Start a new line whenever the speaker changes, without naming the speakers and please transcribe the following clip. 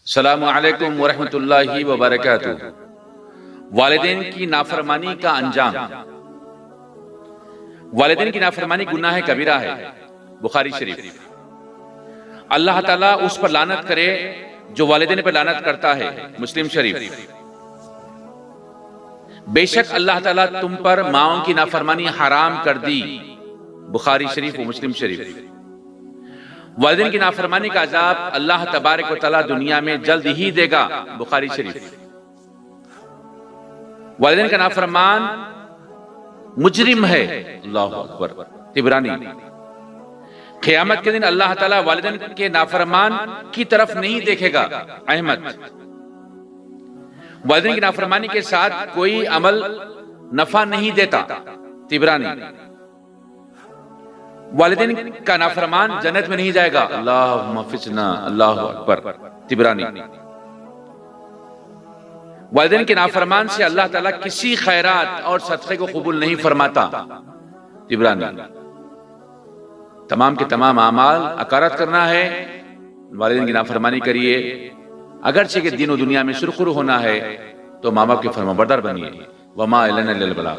السلام علیکم ورحمۃ اللہ وبرکاتہ۔ والدین کی نافرمانی کا انجام۔ والدین کی نافرمانی گناہ کبیرہ ہے، بخاری شریف۔ اللہ تعالیٰ اس پر لعنت کرے جو والدین پر لعنت کرتا ہے، مسلم شریف۔ بے شک اللہ تعالیٰ تم پر ماؤں کی نافرمانی حرام کر دی، بخاری شریف و مسلم شریف۔ والدین کی نافرمانی کا عذاب اللہ تبارک و تعالیٰ دنیا میں جلد ہی دے گا، بخاری شریف۔ والدین کا نافرمان مجرم ہے، اللہ اکبر، طبرانی۔ قیامت کے دن اللہ تعالیٰ والدین کے نافرمان کی طرف نہیں دیکھے گا، احمد۔ والدین کی نافرمانی کے ساتھ کوئی عمل نفع نہیں دیتا، طبرانی۔ والدین کا نافرمان جنت میں نہیں جائے گا، اللہم فزنا، اللہ اکبر، طبرانی۔ والدین کے نافرمان سے اللہ تعالیٰ کسی خیرات اور صدقے کو قبول نہیں فرماتا، طبرانی۔ تمام کے تمام اعمال اکارت کرنا ہے، والدین کی نافرمانی کریے۔ اگرچہ کہ دین و دنیا میں سرخرو ہونا ہے تو ماں باپ کے فرمانبردار بنیے۔ وما الینا الا البلاغ۔